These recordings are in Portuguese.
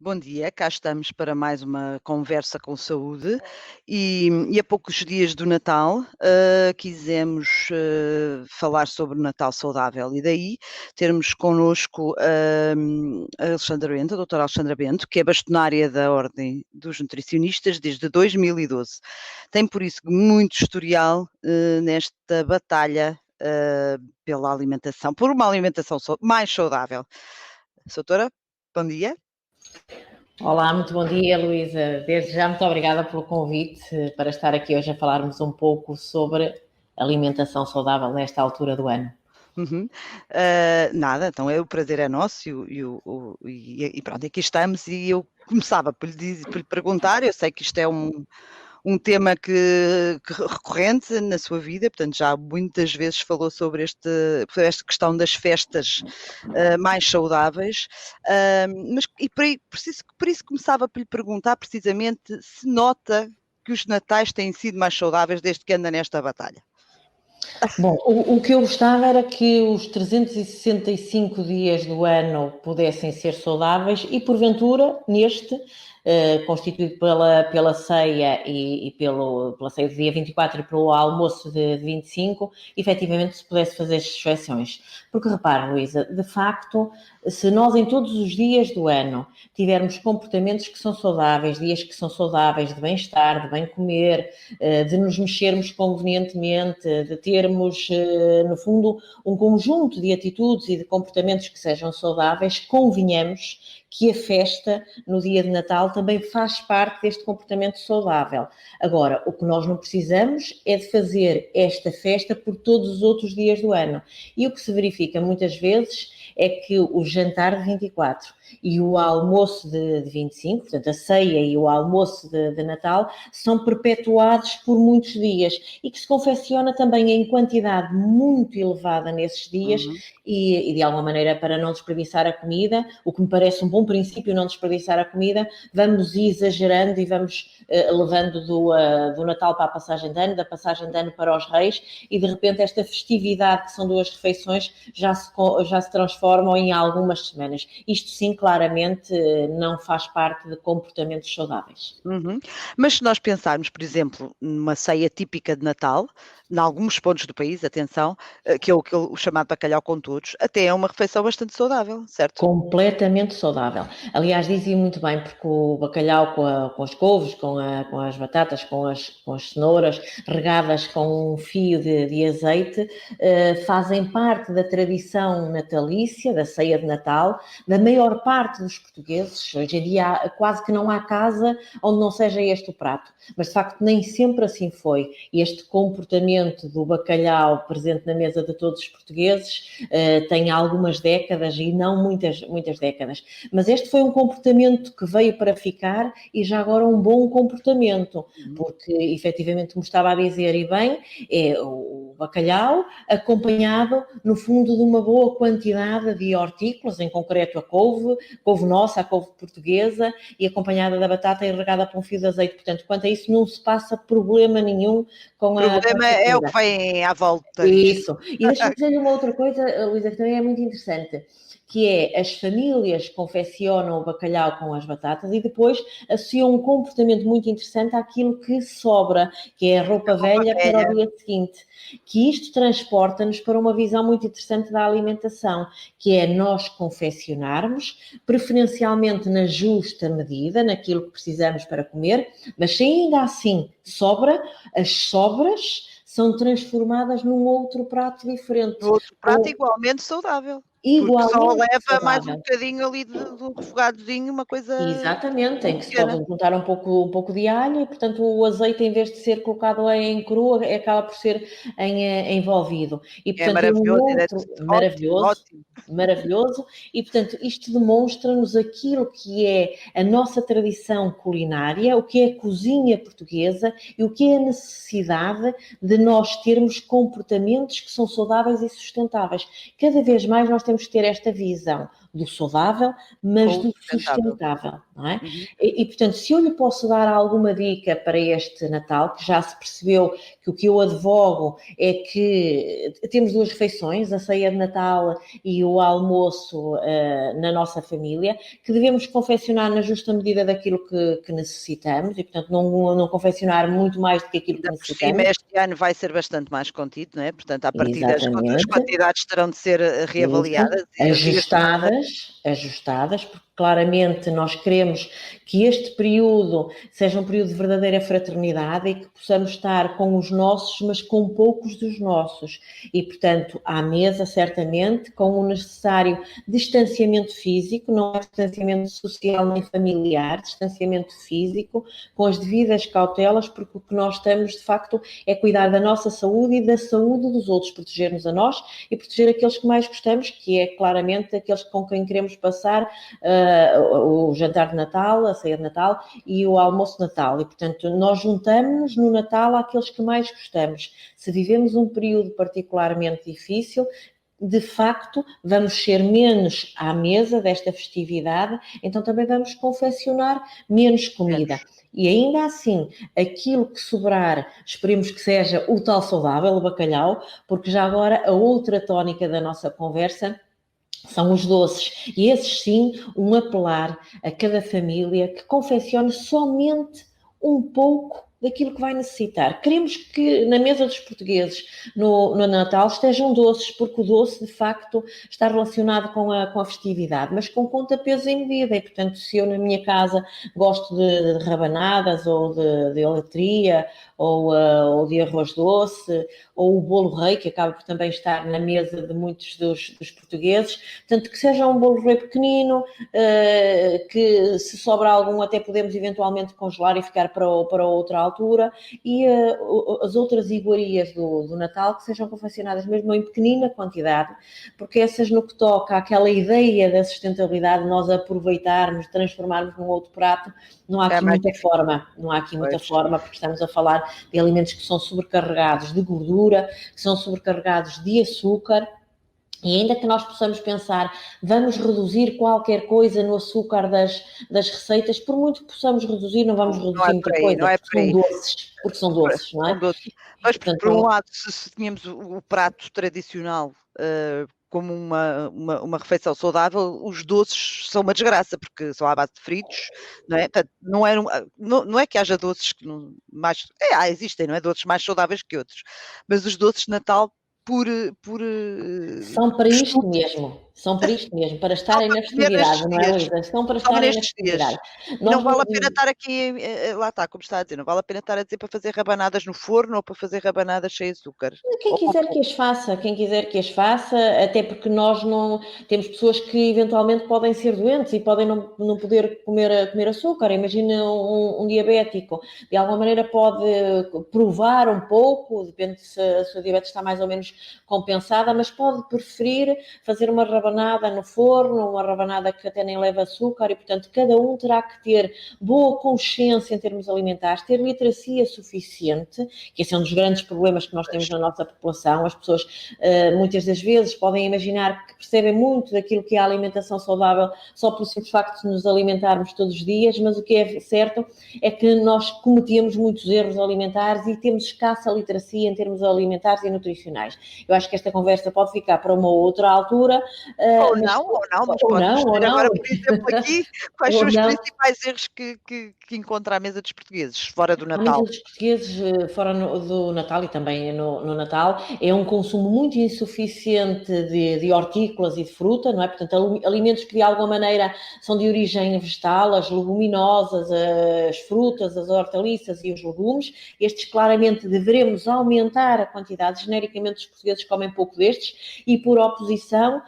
Bom dia, cá estamos para mais uma conversa com saúde e a poucos dias do Natal quisemos falar sobre o Natal saudável e daí termos connosco a Alexandra Bento, a doutora Alexandra Bento, que é bastonária da Ordem dos Nutricionistas desde 2012. Tem por isso muito historial nesta batalha pela alimentação, por uma alimentação mais saudável. Doutora, bom dia. Olá, muito bom dia, Luísa. Desde já, muito obrigada pelo convite para estar aqui hoje a falarmos um pouco sobre alimentação saudável nesta altura do ano. Uhum. Nada, então o prazer é nosso e pronto, aqui estamos e eu começava por lhe perguntar, eu sei que isto é um tema que recorrente na sua vida, portanto já muitas vezes falou sobre esta questão das festas mais saudáveis, mas por isso começava por lhe perguntar precisamente se nota que os natais têm sido mais saudáveis desde que anda nesta batalha. Bom, o que eu gostava era que os 365 dias do ano pudessem ser saudáveis e, porventura, neste, constituído pela ceia e pela ceia do dia 24 e pelo almoço de 25, efetivamente se pudesse fazer exceções. Porque, repare, Luísa, de facto, se nós em todos os dias do ano tivermos comportamentos que são saudáveis, dias que são saudáveis de bem-estar, de bem comer, de nos mexermos convenientemente, de termos, no fundo, um conjunto de atitudes e de comportamentos que sejam saudáveis, convenhamos que a festa no dia de Natal também faz parte deste comportamento saudável. Agora, o que nós não precisamos é de fazer esta festa por todos os outros dias do ano. E o que se verifica muitas vezes é que o jantar de 24 e o almoço de 25, portanto a ceia e o almoço de Natal, são perpetuados por muitos dias e que se confecciona também em quantidade muito elevada nesses dias e de alguma maneira para não desperdiçar a comida, o que me parece um bom princípio, não desperdiçar a comida, vamos exagerando e vamos levando do Natal para a passagem de ano, da passagem de ano para os Reis e de repente esta festividade que são 2 refeições já se transformam em algumas semanas. Isto sim, claramente, não faz parte de comportamentos saudáveis. Mas se nós pensarmos, por exemplo, numa ceia típica de Natal, em alguns pontos do país, atenção, que é o chamado bacalhau com todos, até é uma refeição bastante saudável, certo? Completamente saudável. Aliás, dizia muito bem, porque o bacalhau com as couves, com as batatas, com as cenouras, regadas com um fio de azeite, fazem parte da tradição natalícia, da ceia de Natal, da maior parte dos portugueses. Hoje em dia quase que não há casa onde não seja este o prato. Mas, de facto, nem sempre assim foi. Este comportamento do bacalhau presente na mesa de todos os portugueses tem algumas décadas e não muitas décadas. Mas este foi um comportamento que veio para ficar e já agora um bom comportamento, porque, efetivamente, como estava a dizer, e bem, é o bacalhau acompanhado, no fundo, de uma boa quantidade de hortícolas, em concreto a couve nossa, a couve portuguesa, e acompanhada da batata e regada por um fio de azeite. Portanto, quanto a isso, não se passa problema nenhum com a... O problema é o que vem à volta disto. Isso. E deixa-me dizer uma outra coisa, Luísa, que também é muito interessante, que é as famílias confeccionam o bacalhau com as batatas e depois associam um comportamento muito interessante àquilo que sobra, que é a roupa velha para o dia seguinte. Que isto transporta-nos para uma visão muito interessante da alimentação, que é nós confeccionarmos, preferencialmente na justa medida, naquilo que precisamos para comer, mas se ainda assim sobra, as sobras são transformadas num outro prato diferente. Outro prato igualmente saudável. Porque só leva mais um bocadinho ali do refogadozinho, uma coisa. Exatamente, em que se pode juntar um pouco de alho e, portanto, o azeite, em vez de ser colocado em cru, acaba por ser envolvido. E, portanto, maravilhoso, maravilhoso. E, portanto, isto demonstra-nos aquilo que é a nossa tradição culinária, o que é a cozinha portuguesa e o que é a necessidade de nós termos comportamentos que são saudáveis e sustentáveis. Cada vez mais nós temos que ter esta visão do saudável, mas Com o do sustentável. sustentável, não é? E, portanto, se eu lhe posso dar alguma dica para este Natal, que já se percebeu que o que eu advogo é que temos 2 refeições, a ceia de Natal e o almoço na nossa família, que devemos confeccionar na justa medida daquilo que necessitamos e, portanto, não confeccionar muito mais do que aquilo que Ainda por cima, necessitamos. este ano vai ser bastante mais contido, não é? Portanto, a partir as Exatamente. quantidades terão de ser reavaliadas e reajustadas. Ajustadas, porque claramente nós queremos que este período seja um período de verdadeira fraternidade e que possamos estar com os nossos, mas com poucos dos nossos. E, portanto, à mesa, certamente, com o necessário distanciamento físico, não é distanciamento social nem familiar, distanciamento físico, com as devidas cautelas, porque o que nós estamos, de facto, é cuidar da nossa saúde e da saúde dos outros, proteger-nos a nós e proteger aqueles que mais gostamos, que é claramente aqueles com quem queremos passar o jantar de Natal, a ceia de Natal e o almoço de Natal. E, portanto, nós juntamos-nos no Natal àqueles que mais gostamos. Se vivemos um período particularmente difícil, de facto, vamos ser menos à mesa desta festividade, então também vamos confeccionar menos comida. E ainda assim, aquilo que sobrar, esperemos que seja o tal saudável, o bacalhau, porque já agora a outra tónica da nossa conversa são os doces. E esses sim, um apelar a cada família que confeccione somente um pouco daquilo que vai necessitar. Queremos que na mesa dos portugueses no Natal estejam doces, porque o doce de facto está relacionado com a festividade, mas com conta, peso e medida. E portanto, se eu na minha casa gosto de rabanadas ou de letria ou de arroz doce, ou o bolo rei, que acaba por também estar na mesa de muitos dos portugueses, portanto, que seja um bolo rei pequenino, que se sobra algum até podemos eventualmente congelar e ficar para outra altura, e as outras iguarias do Natal que sejam confeccionadas mesmo em pequenina quantidade, porque essas no que toca àquela ideia da sustentabilidade, nós aproveitarmos, transformarmos num outro prato, não há aqui muita forma, porque estamos a falar de alimentos que são sobrecarregados de gordura, que são sobrecarregados de açúcar. E ainda que nós possamos pensar, vamos reduzir qualquer coisa no açúcar das receitas, por muito que possamos reduzir, não vamos reduzir muita coisa, porque são doces, não é? São doces. Mas, portanto, por um lado, se tínhamos o prato tradicional como uma refeição saudável, os doces são uma desgraça, porque são à base de fritos, não é? Portanto, não é que haja doces que existem, não é? Doces mais saudáveis que outros, mas os doces de Natal são para isto mesmo, para estarem na festividade, não é, Luísa? São para estarem na festividade. Não vale a pena estar aqui, lá está, como está a dizer, não vale a pena estar a dizer para fazer rabanadas no forno ou para fazer rabanadas sem açúcar. Quem quiser que as faça, até porque nós não temos pessoas que eventualmente podem ser doentes e podem não poder comer açúcar. Imagina um diabético, de alguma maneira pode provar um pouco, depende se a sua diabetes está mais ou menos compensada, mas pode preferir fazer uma rabanada no forno, uma rabanada que até nem leva açúcar, e portanto cada um terá que ter boa consciência em termos alimentares, ter literacia suficiente, que esse é um dos grandes problemas que nós temos na nossa população. As pessoas muitas das vezes podem imaginar que percebem muito daquilo que é a alimentação saudável só pelo simples facto de nos alimentarmos todos os dias, mas o que é certo é que nós cometemos muitos erros alimentares e temos escassa literacia em termos alimentares e nutricionais. Eu acho que esta conversa pode ficar para uma outra altura. Mas pode-nos dizer agora, por exemplo, aqui, quais são os principais erros que encontra à mesa dos portugueses, fora do Natal? A mesa dos portugueses, fora do Natal e também no Natal, é um consumo muito insuficiente de hortícolas e de fruta, não é? Portanto, alimentos que de alguma maneira são de origem vegetal, as leguminosas, as frutas, as hortaliças e os legumes. Estes claramente devemos aumentar a quantidade. Genericamente os portugueses comem pouco destes e, por oposição,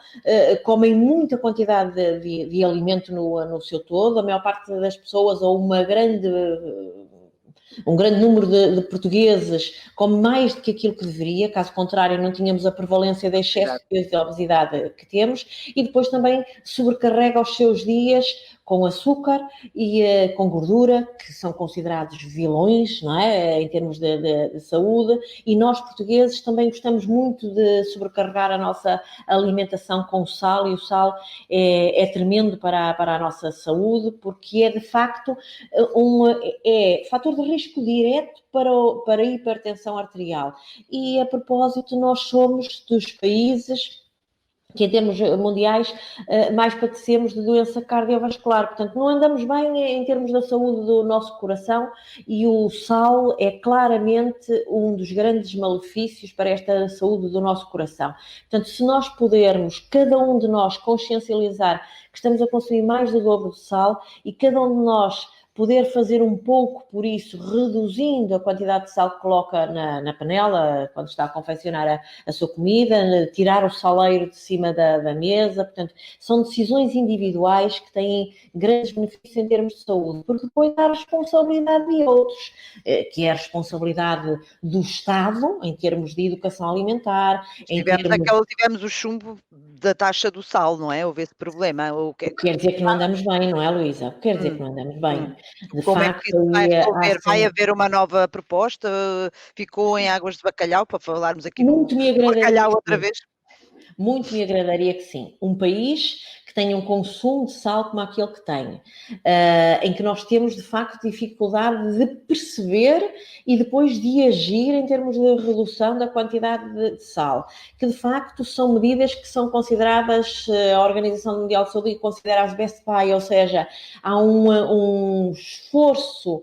comem muita quantidade de alimento no seu todo. A maior parte das pessoas, ou um grande número de portugueses come mais do que aquilo que deveria, caso contrário não tínhamos a prevalência de excesso de obesidade que temos, e depois também sobrecarrega os seus dias com açúcar e com gordura, que são considerados vilões, não é? Em termos de saúde, e nós portugueses também gostamos muito de sobrecarregar a nossa alimentação com sal, e o sal é tremendo para a nossa saúde, porque é de facto fator de risco direto para a hipertensão arterial. E a propósito, nós somos dos países que em termos mundiais mais padecemos de doença cardiovascular. Portanto, não andamos bem em termos da saúde do nosso coração, e o sal é claramente um dos grandes malefícios para esta saúde do nosso coração. Portanto, se nós pudermos, cada um de nós, consciencializar que estamos a consumir mais do dobro de sal, e cada um de nós poder fazer um pouco por isso, reduzindo a quantidade de sal que coloca na panela, quando está a confeccionar a sua comida, tirar o saleiro de cima da mesa. Portanto, são decisões individuais que têm grandes benefícios em termos de saúde, porque depois há a responsabilidade de outros, que é a responsabilidade do Estado, em termos de educação alimentar. Tivemos o chumbo da taxa do sal, não é? Houve esse problema. Quer dizer que não andamos bem, não é, Luísa? Quer dizer que não andamos bem. De Como facto, é que isso vai resolver? Vai haver uma nova proposta? Ficou em águas de bacalhau, para falarmos aqui no bacalhau outra vez? Muito me agradaria que sim. Um país que tenha um consumo de sal como aquele que tem, em que nós temos, de facto, dificuldade de perceber e depois de agir em termos de redução da quantidade de sal, que, de facto, são medidas que são consideradas, a Organização Mundial de Saúde considera as best buy, ou seja, há um esforço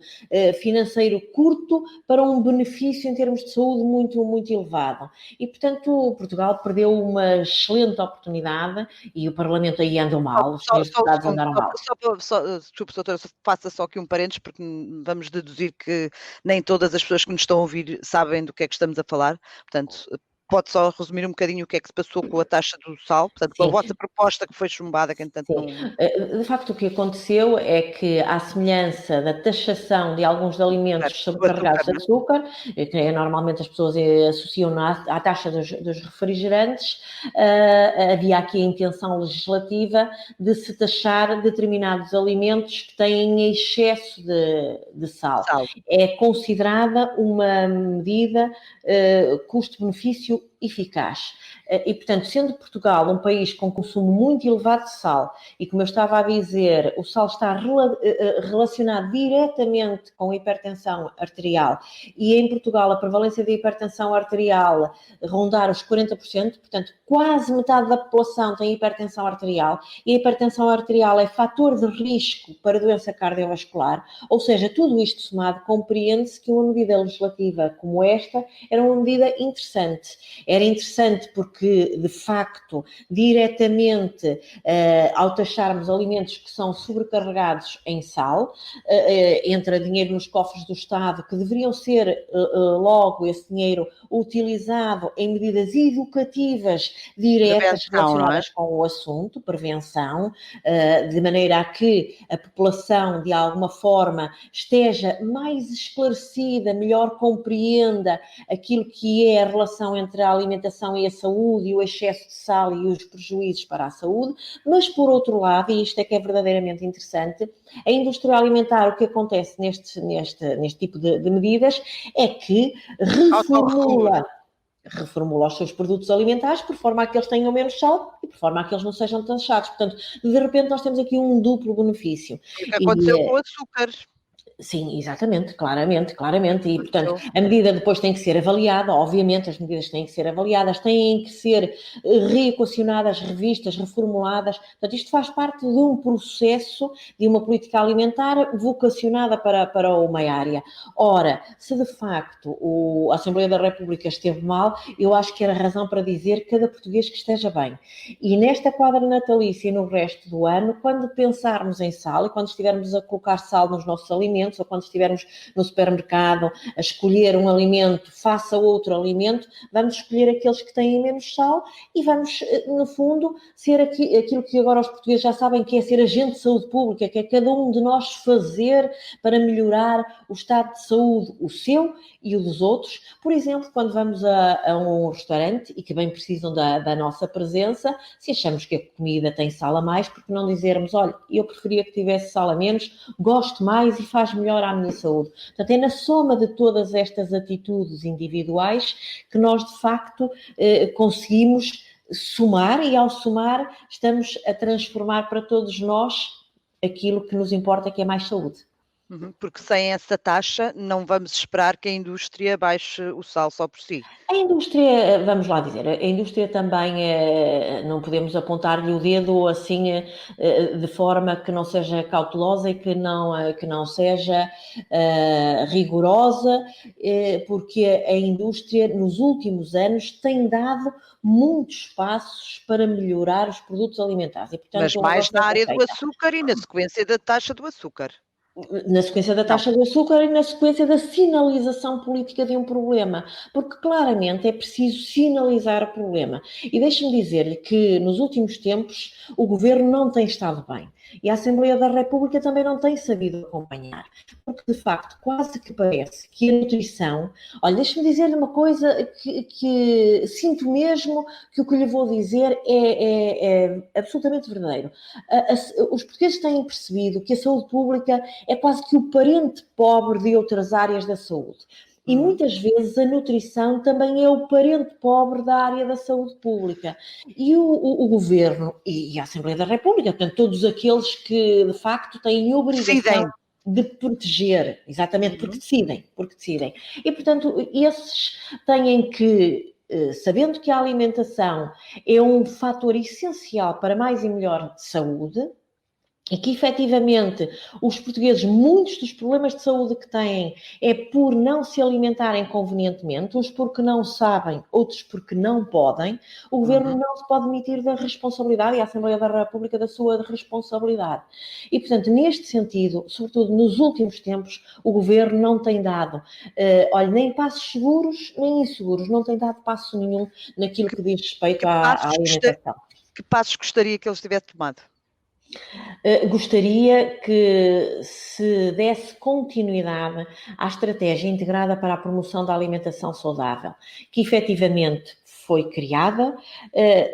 financeiro curto para um benefício em termos de saúde muito, muito elevado. E, portanto, Portugal perdeu uma excelente oportunidade, e o Parlamento aí andou mal, os senhores deputados andaram mal. Desculpe, doutora, faça só aqui um parênteses, porque vamos deduzir que nem todas as pessoas que nos estão a ouvir sabem do que é que estamos a falar. Portanto, pode só resumir um bocadinho o que é que se passou com a taxa do sal, portanto, com a vossa proposta que foi chumbada, que entanto não... De facto, o que aconteceu é que, à semelhança da taxação de alguns alimentos sobrecarregados de açúcar, que normalmente as pessoas associam à taxa dos refrigerantes, havia aqui a intenção legislativa de se taxar determinados alimentos que têm excesso de sal. É considerada uma medida custo-benefício eficaz. E, portanto, sendo Portugal um país com consumo muito elevado de sal, e como eu estava a dizer, o sal está relacionado diretamente com a hipertensão arterial, e em Portugal a prevalência da hipertensão arterial rondar os 40%, portanto, quase metade da população tem hipertensão arterial, e a hipertensão arterial é fator de risco para doença cardiovascular, ou seja, tudo isto somado, compreende-se que uma medida legislativa como esta era uma medida interessante. Era interessante porque, de facto, diretamente, ao taxarmos alimentos que são sobrecarregados em sal, entra dinheiro nos cofres do Estado, que deveriam ser, logo, esse dinheiro utilizado em medidas educativas diretas relacionadas com o assunto, prevenção, de maneira a que a população, de alguma forma, esteja mais esclarecida, melhor compreenda aquilo que é a relação entre a alimentação e a saúde, e o excesso de sal e os prejuízos para a saúde. Mas, por outro lado, e isto é que é verdadeiramente interessante, a indústria alimentar, o que acontece neste tipo de medidas é que reformula os seus produtos alimentares por forma a que eles tenham menos sal e por forma a que eles não sejam taxados. Portanto, de repente nós temos aqui um duplo benefício. O que aconteceu com o açúcar? Sim, exatamente, claramente. E, portanto, a medida depois tem que ser avaliada, obviamente, as medidas têm que ser avaliadas, têm que ser reequacionadas, revistas, reformuladas. Portanto, isto faz parte de um processo de uma política alimentar vocacionada para uma área. Ora, se de facto a Assembleia da República esteve mal, eu acho que era razão para dizer cada português que esteja bem. E nesta quadra natalícia e no resto do ano, quando pensarmos em sal e quando estivermos a colocar sal nos nossos alimentos, alimentos, ou quando estivermos no supermercado a escolher um alimento, faça outro alimento, vamos escolher aqueles que têm menos sal e vamos, no fundo, ser aquilo que agora os portugueses já sabem que é ser agente de saúde pública, que é cada um de nós fazer para melhorar o estado de saúde, o seu e o dos outros. Por exemplo, quando vamos a um restaurante e que bem precisam da nossa presença, se achamos que a comida tem sal a mais, porque não dizermos, olha, eu preferia que tivesse sal a menos, gosto mais e faz melhor à minha saúde. Portanto, é na soma de todas estas atitudes individuais que nós, de facto, conseguimos somar, e ao somar estamos a transformar para todos nós aquilo que nos importa, que é mais saúde. Porque sem essa taxa não vamos esperar que a indústria baixe o sal só por si. A indústria, vamos lá dizer, a indústria também não podemos apontar-lhe o dedo assim de forma que não seja cautelosa e que não seja rigorosa, porque a indústria nos últimos anos tem dado muitos passos para melhorar os produtos alimentares. E, portanto, Mas mais na área do açúcar e na sequência da taxa do açúcar. Na sequência da taxa do açúcar e na sequência da sinalização política de um problema, porque claramente é preciso sinalizar o problema. E deixe-me dizer-lhe que nos últimos tempos o Governo não tem estado bem e a Assembleia da República também não tem sabido acompanhar, porque de facto quase que parece que a nutrição... Olha, deixe-me dizer-lhe uma coisa que sinto mesmo que o que lhe vou dizer é absolutamente verdadeiro. Os portugueses têm percebido que a saúde pública é quase que o parente pobre de outras áreas da saúde. E muitas vezes a nutrição também é o parente pobre da área da saúde pública. E o Governo e a Assembleia da República, portanto, todos aqueles que de facto têm a obrigação de proteger, exatamente, porque decidem. E, portanto, esses têm que, sabendo que a alimentação é um fator essencial para mais e melhor saúde, e que efetivamente os portugueses, muitos dos problemas de saúde que têm é por não se alimentarem convenientemente, uns porque não sabem, outros porque não podem, o Governo não se pode demitir da responsabilidade e a Assembleia da República da sua responsabilidade. E, portanto, neste sentido, sobretudo nos últimos tempos, o Governo não tem dado, nem passos seguros, nem inseguros, não tem dado passo nenhum naquilo que diz respeito à alimentação. Que passos gostaria que eles tivessem tomado? Gostaria que se desse continuidade à estratégia integrada para a promoção da alimentação saudável, que efetivamente foi criada.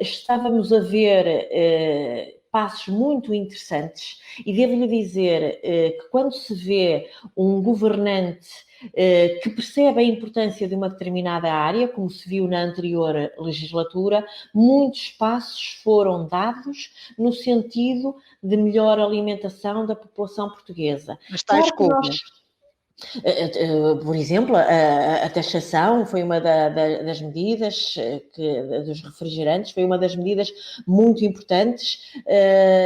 Estávamos a ver passos muito interessantes e devo-lhe dizer que quando se vê um governante que percebe a importância de uma determinada área, como se viu na anterior legislatura, muitos passos foram dados no sentido de melhor alimentação da população portuguesa. Mas tais como? Por exemplo, a taxação foi uma das medidas dos refrigerantes, foi uma das medidas muito importantes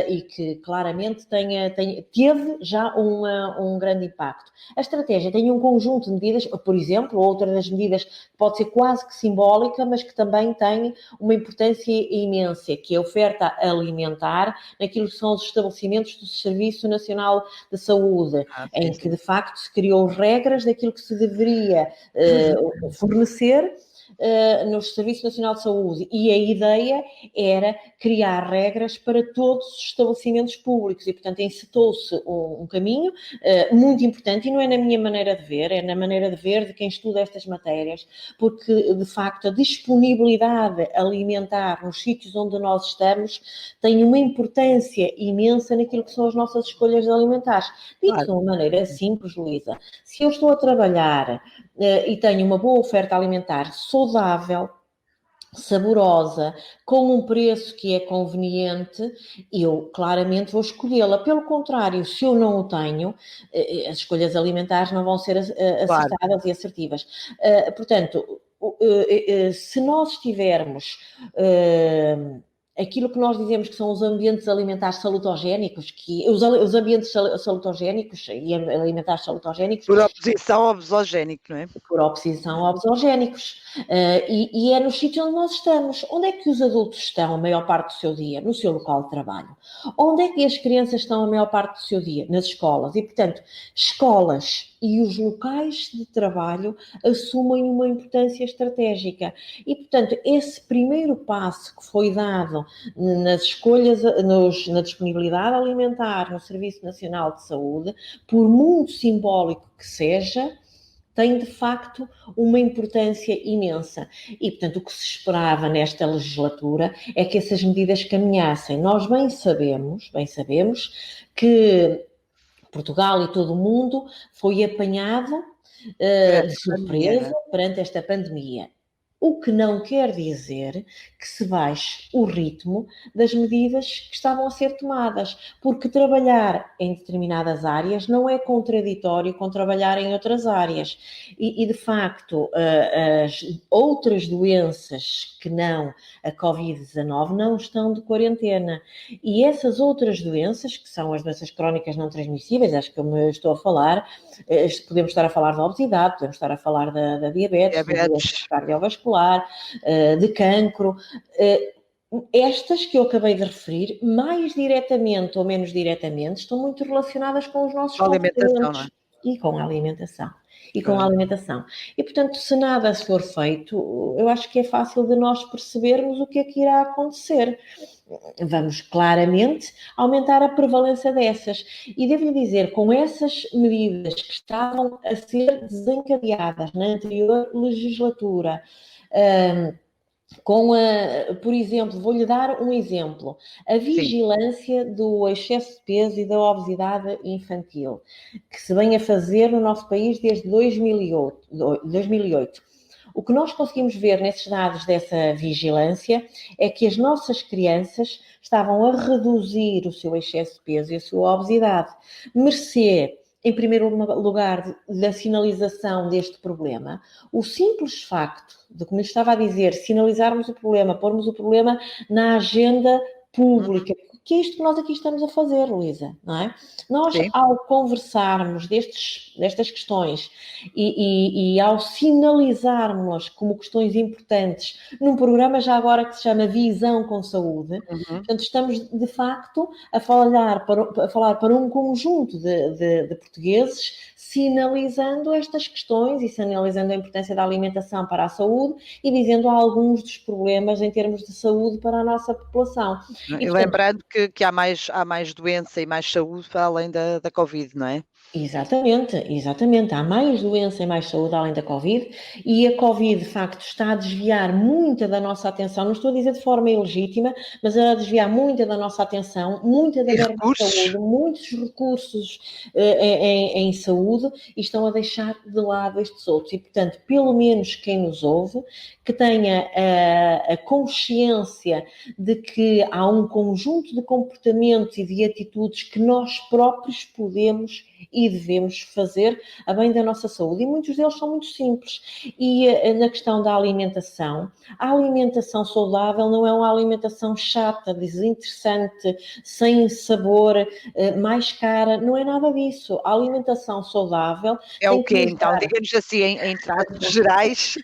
e que claramente teve já um grande impacto. A estratégia tem um conjunto de medidas, por exemplo, outra das medidas pode ser quase que simbólica, mas que também tem uma importância imensa, que é a oferta alimentar naquilo que são os estabelecimentos do Serviço Nacional de Saúde, em que de facto se criou regras daquilo que se deveria fornecer no Serviço Nacional de Saúde, e a ideia era criar regras para todos os estabelecimentos públicos e, portanto, encetou-se um caminho muito importante, e não é na minha maneira de ver, é na maneira de ver de quem estuda estas matérias, porque, de facto, a disponibilidade alimentar nos sítios onde nós estamos tem uma importância imensa naquilo que são as nossas escolhas alimentares. Dito de uma maneira simples, Luísa, se eu estou a trabalhar e tenho uma boa oferta alimentar saudável, saborosa, com um preço que é conveniente, eu claramente vou escolhê-la. Pelo contrário, se eu não o tenho, as escolhas alimentares não vão ser acertadas e assertivas. Portanto, se nós estivermos aquilo que nós dizemos que são os ambientes alimentares salutogénicos, os ambientes salutogénicos e alimentares salutogénicos... Por oposição ao obesogénico, não é? Por oposição a obesogénicos. E é nos sítios onde nós estamos. Onde é que os adultos estão a maior parte do seu dia? No seu local de trabalho. Onde é que as crianças estão a maior parte do seu dia? Nas escolas. E, portanto, escolas e os locais de trabalho assumem uma importância estratégica. E, portanto, esse primeiro passo que foi dado nas escolhas, na disponibilidade alimentar no Serviço Nacional de Saúde, por muito simbólico que seja, tem, de facto, uma importância imensa. E, portanto, o que se esperava nesta legislatura é que essas medidas caminhassem. Nós bem sabemos que Portugal e todo o mundo foi apanhado de surpresa perante esta pandemia. O que não quer dizer que se baixe o ritmo das medidas que estavam a ser tomadas, porque trabalhar em determinadas áreas não é contraditório com trabalhar em outras áreas. E de facto, as outras doenças que não a Covid-19 não estão de quarentena. E essas outras doenças, que são as doenças crónicas não transmissíveis, acho que eu me estou a falar, podemos estar a falar da obesidade, podemos estar a falar da diabetes, da doença cardiovascular, de cancro, estas que eu acabei de referir, mais diretamente ou menos diretamente, estão muito relacionadas com os nossos comportamentos e com a alimentação. E, portanto, se nada for feito, eu acho que é fácil de nós percebermos o que é que irá acontecer. Vamos claramente aumentar a prevalência dessas. E devo-lhe dizer, com essas medidas que estavam a ser desencadeadas na anterior legislatura, por exemplo, vou-lhe dar um exemplo, a vigilância do excesso de peso e da obesidade infantil, que se vem a fazer no nosso país desde 2008. O que nós conseguimos ver nesses dados dessa vigilância é que as nossas crianças estavam a reduzir o seu excesso de peso e a sua obesidade, mercê, em primeiro lugar, da sinalização deste problema. O simples facto de, como eu estava a dizer, sinalizarmos o problema, pormos o problema na agenda pública, que é isto que nós aqui estamos a fazer, Luísa, não é? Nós, ao conversarmos destas questões e ao sinalizarmos como questões importantes num programa já agora que se chama Visão com Saúde, portanto, estamos, de facto, a falar para um conjunto de portugueses, sinalizando estas questões e sinalizando a importância da alimentação para a saúde e dizendo alguns dos problemas em termos de saúde para a nossa população. E lembrando que há mais doença e mais saúde para além da Covid, não é? Exatamente. Há mais doença e mais saúde além da Covid, e a Covid, de facto, está a desviar muita da nossa atenção, não estou a dizer de forma ilegítima, mas a desviar muita da nossa atenção, muita da saúde, muitos recursos em saúde, e estão a deixar de lado estes outros. E, portanto, pelo menos quem nos ouve, que tenha a consciência de que há um conjunto de comportamentos e de atitudes que nós próprios podemos e devemos fazer a bem da nossa saúde. E muitos deles são muito simples. E na questão da alimentação, a alimentação saudável não é uma alimentação chata, desinteressante, sem sabor, mais cara. Não é nada disso. A alimentação saudável... É o quê, então? Diga-nos assim, em traços gerais.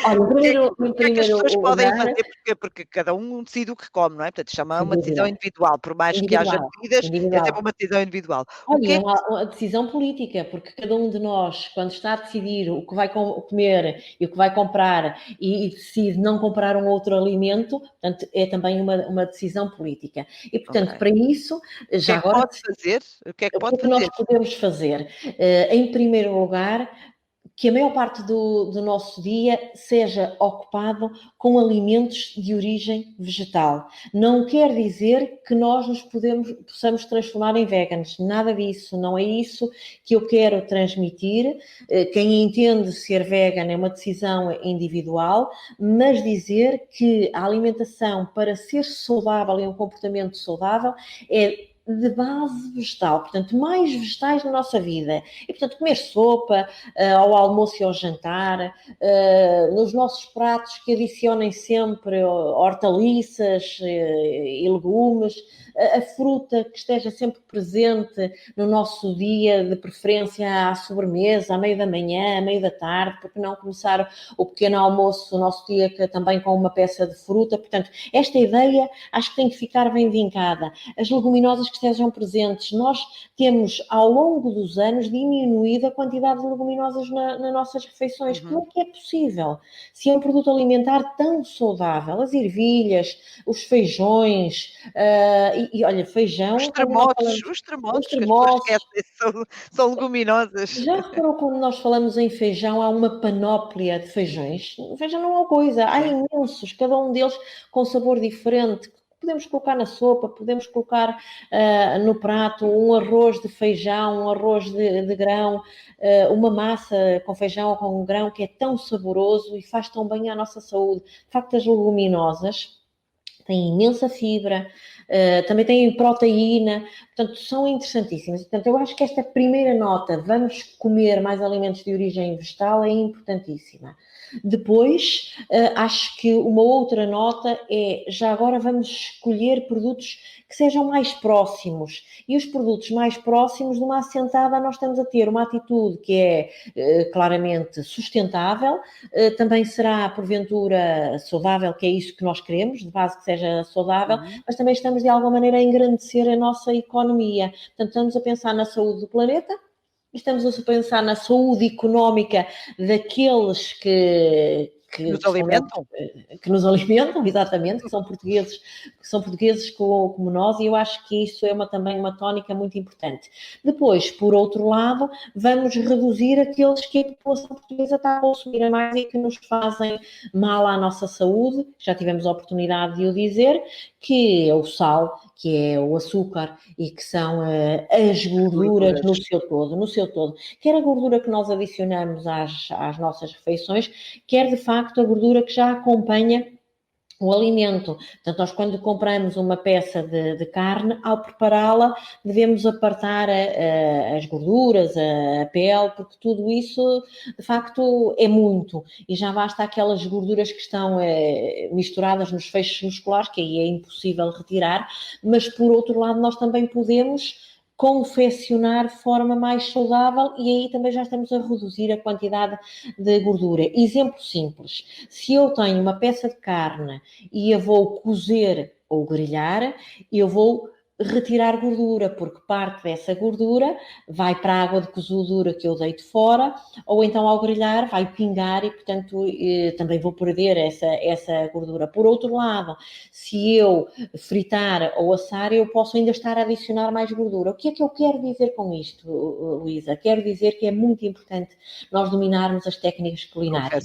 Olha, o que é que as pessoas podem fazer? Porque cada um decide o que come, não é? Portanto, chama uma decisão individual. Por mais que haja medidas, é sempre uma decisão individual. Olha, é uma decisão política, porque cada um de nós, quando está a decidir o que vai comer e o que vai comprar e decide não comprar um outro alimento, portanto, é também uma decisão política. E, portanto, para isso, já agora... O que é que pode fazer? Nós podemos fazer? Em primeiro lugar, que a maior parte do nosso dia seja ocupado com alimentos de origem vegetal. Não quer dizer que nós possamos transformar em veganos. Nada disso. Não é isso que eu quero transmitir. Quem entende ser vegan é uma decisão individual, mas dizer que a alimentação, para ser saudável e um comportamento saudável, é de base vegetal, portanto, mais vegetais na nossa vida. E, portanto, comer sopa ao almoço e ao jantar, nos nossos pratos que adicionem sempre hortaliças e legumes, a fruta que esteja sempre presente no nosso dia, de preferência à sobremesa, à meio da manhã, à meio da tarde, porque não começar o pequeno almoço, o nosso dia também com uma peça de fruta. Portanto, esta ideia acho que tem que ficar bem vincada. As leguminosas que estejam presentes, nós temos ao longo dos anos diminuído a quantidade de leguminosas nas nossas refeições. Como é que é possível? Se é um produto alimentar tão saudável, as ervilhas, os feijões, e olha, feijão... Os tremoços que as pessoas esquecem, são leguminosas. Já reparou quando nós falamos em feijão, há uma panóplia de feijões? Feijão não é uma coisa, há imensos, cada um deles com sabor diferente. Podemos colocar na sopa, podemos colocar no prato um arroz de feijão, um arroz de grão, uma massa com feijão ou com grão que é tão saboroso e faz tão bem à nossa saúde. De facto, as leguminosas têm imensa fibra, também têm proteína, portanto, são interessantíssimas. Portanto, eu acho que esta primeira nota, vamos comer mais alimentos de origem vegetal, é importantíssima. Depois, acho que uma outra nota é, já agora vamos escolher produtos que sejam mais próximos. E os produtos mais próximos, de uma assentada, nós estamos a ter uma atitude que é claramente sustentável, também será, porventura, saudável, que é isso que nós queremos, de base que seja saudável, mas também estamos, de alguma maneira, a engrandecer a nossa economia. Portanto, estamos a pensar na saúde do planeta, estamos a pensar na saúde económica daqueles que nos alimentam, exatamente, que são portugueses como nós, e eu acho que isso é também uma tónica muito importante. Depois, por outro lado, vamos reduzir aqueles que a população portuguesa está a consumir a mais e que nos fazem mal à nossa saúde. Já tivemos a oportunidade de o dizer, que é o sal, que é o açúcar e que são as gorduras no seu todo. Quer a gordura que nós adicionamos às nossas refeições, quer de facto a gordura que já acompanha o alimento. Portanto, nós quando compramos uma peça de carne, ao prepará-la, devemos apartar as gorduras, a pele, porque tudo isso, de facto, é muito. E já basta aquelas gorduras que estão misturadas nos feixes musculares, que aí é impossível retirar, mas, por outro lado, nós também podemos confeccionar de forma mais saudável e aí também já estamos a reduzir a quantidade de gordura. Exemplo simples, se eu tenho uma peça de carne e a vou cozer ou grelhar, eu vou retirar gordura, porque parte dessa gordura vai para a água de cozedura que eu deito fora, ou então ao grelhar vai pingar e, portanto, também vou perder essa gordura. Por outro lado, se eu fritar ou assar, eu posso ainda estar a adicionar mais gordura. O que é que eu quero dizer com isto, Luísa? Quero dizer que é muito importante nós dominarmos as técnicas culinárias.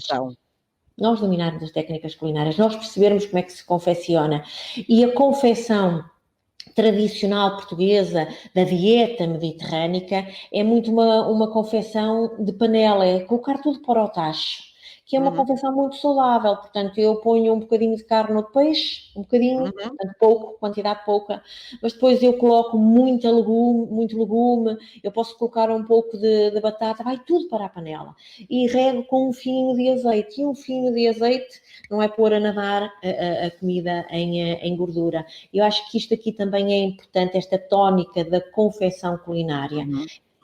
Nós dominarmos as técnicas culinárias, nós percebermos como é que se confecciona. E a confecção tradicional portuguesa da dieta mediterrânica é muito uma confecção de panela, é colocar tudo para o tacho, que é uma confecção muito saudável. Portanto, eu ponho um bocadinho de carne ou de peixe, um bocadinho, portanto, pouco, quantidade pouca, mas depois eu coloco muito legume, eu posso colocar um pouco de batata, vai tudo para a panela. E rego com um fio de azeite. E um fio de azeite não é pôr a nadar a comida em gordura. Eu acho que isto aqui também é importante, esta tónica da confecção culinária.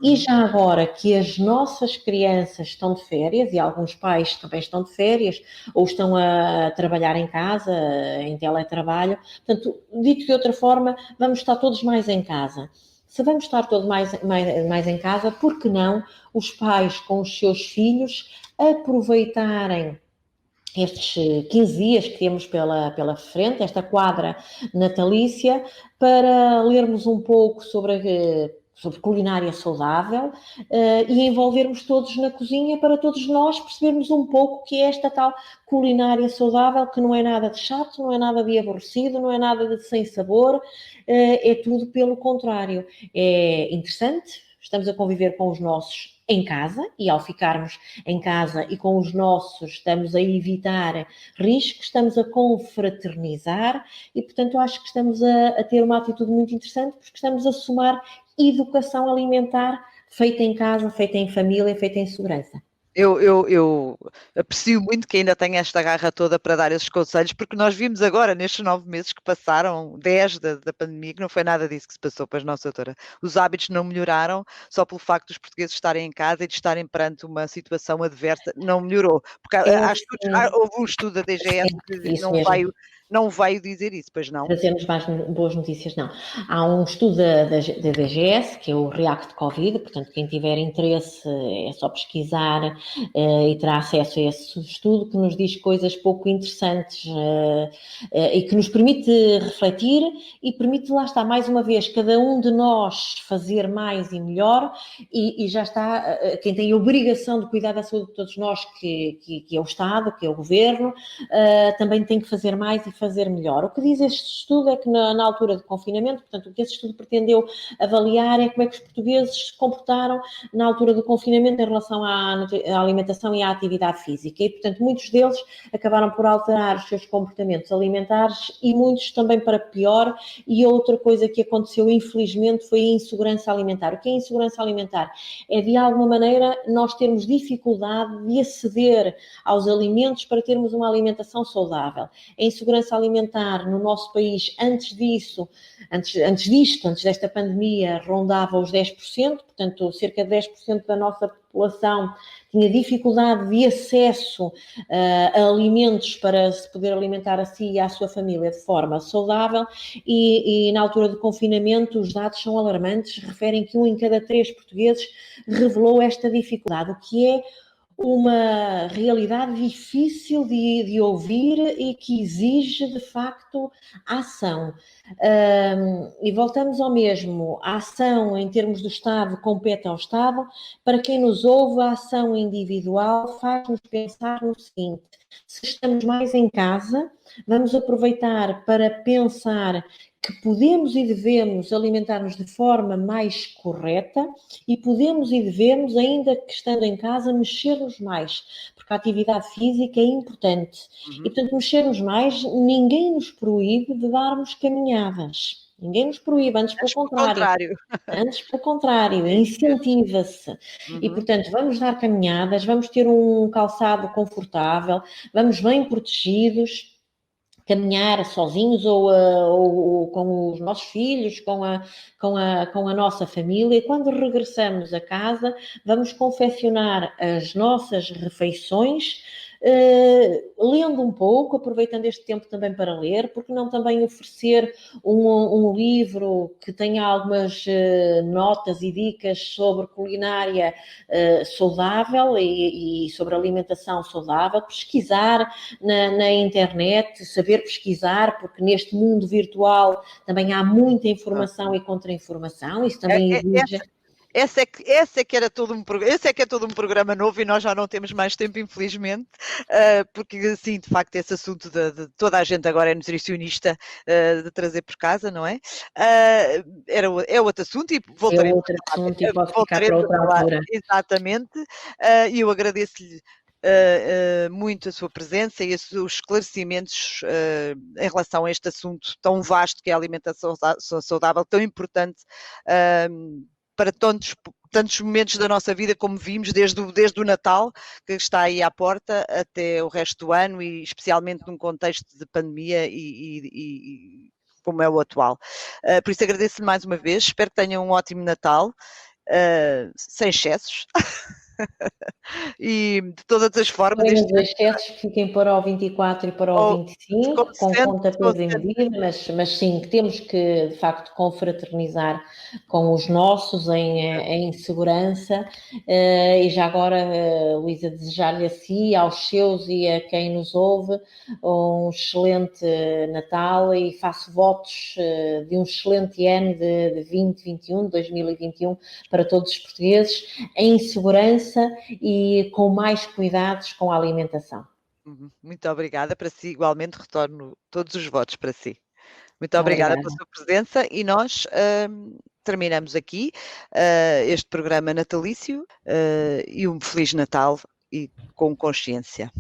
E já agora que as nossas crianças estão de férias, e alguns pais também estão de férias, ou estão a trabalhar em casa, em teletrabalho, portanto, dito de outra forma, vamos estar todos mais em casa. Se vamos estar todos mais em casa, por que não os pais com os seus filhos aproveitarem estes 15 dias que temos pela frente, esta quadra natalícia, para lermos um pouco sobre culinária saudável e envolvermos todos na cozinha para todos nós percebermos um pouco o que é esta tal culinária saudável, que não é nada de chato, não é nada de aborrecido, não é nada de sem sabor, é tudo pelo contrário. É interessante, estamos a conviver com os nossos em casa, e ao ficarmos em casa e com os nossos estamos a evitar riscos, estamos a confraternizar e, portanto, eu acho que estamos a ter uma atitude muito interessante porque estamos a somar educação alimentar feita em casa, feita em família, feita em segurança. Eu aprecio muito que ainda tenha esta garra toda para dar esses conselhos, porque nós vimos agora, nestes 9 meses que passaram, 10 da pandemia, que não foi nada disso que se passou, pois não, doutora. Os hábitos não melhoraram só pelo facto dos portugueses estarem em casa e de estarem perante uma situação adversa, não melhorou. Porque houve um estudo da DGS que não veio dizer isso, pois não? Trazemos mais boas notícias, não. Há um estudo da DGS, que é o React Covid, portanto, quem tiver interesse é só pesquisar e terá acesso a esse estudo, que nos diz coisas pouco interessantes e que nos permite refletir e permite, lá está, mais uma vez, cada um de nós fazer mais e melhor e já está, quem tem a obrigação de cuidar da saúde de todos nós, que é o Estado, que é o Governo, também tem que fazer mais e fazer melhor. O que diz este estudo é que na altura de confinamento, portanto, o que este estudo pretendeu avaliar é como é que os portugueses se comportaram na altura do confinamento em relação à alimentação e à atividade física. E, portanto, muitos deles acabaram por alterar os seus comportamentos alimentares e muitos também para pior. E outra coisa que aconteceu, infelizmente, foi a insegurança alimentar. O que é insegurança alimentar? É, de alguma maneira, nós termos dificuldade de aceder aos alimentos para termos uma alimentação saudável. A insegurança alimentar no nosso país, antes desta pandemia, rondava os 10%, portanto, cerca de 10% da nossa população tinha dificuldade de acesso a alimentos para se poder alimentar a si e à sua família de forma saudável e na altura do confinamento os dados são alarmantes, referem que 1 em cada 3 portugueses revelou esta dificuldade, o que é uma realidade difícil de ouvir e que exige, de facto, ação. E voltamos ao mesmo. A ação, em termos do Estado, compete ao Estado. Para quem nos ouve, a ação individual faz-nos pensar no seguinte: se estamos mais em casa, vamos aproveitar para pensar que podemos e devemos alimentar-nos de forma mais correta e podemos e devemos, ainda que estando em casa, mexer-nos mais, porque a atividade física é importante. E, portanto, mexer-nos mais, ninguém nos proíbe de darmos caminhadas. Ninguém nos proíbe, antes pelo contrário. Antes pelo contrário, incentiva-se. E, portanto, vamos dar caminhadas, vamos ter um calçado confortável, vamos bem protegidos, caminhar sozinhos ou com os nossos filhos, com a nossa família. E quando regressamos a casa, vamos confeccionar as nossas refeições, lendo um pouco, aproveitando este tempo também para ler, porque não também oferecer um livro que tenha algumas notas e dicas sobre culinária saudável e sobre alimentação saudável, pesquisar na internet, saber pesquisar, porque neste mundo virtual também há muita informação e contra-informação, isso também exige... Esse é que é todo um programa novo e nós já não temos mais tempo, infelizmente, porque assim, de facto, esse assunto de toda a gente agora é nutricionista, de trazer por casa, não é? É outro assunto e voltaremos. É outro assunto e pode ficar para outra altura. Exatamente, e eu agradeço-lhe muito a sua presença e os esclarecimentos em relação a este assunto tão vasto que é a alimentação saudável, tão importante para tantos momentos da nossa vida, como vimos, desde o Natal, que está aí à porta, até o resto do ano, e especialmente num contexto de pandemia e como é o atual. Por isso agradeço-lhe mais uma vez, espero que tenham um ótimo Natal, sem excessos. E de todas as formas... Os excessos fiquem para o 24 e para o 25, com conta, peso e medida, mas sim, que temos que, de facto, confraternizar com os nossos em segurança. E já agora, Luísa, desejar-lhe a si, aos seus e a quem nos ouve, um excelente Natal e faço votos de um excelente ano de 2021, 2021, para todos os portugueses, em segurança e com mais cuidados com a alimentação. Muito obrigada. Para si, igualmente, retorno todos os votos para si. Muito obrigada pela sua presença e nós terminamos aqui este programa natalício e um Feliz Natal e com consciência.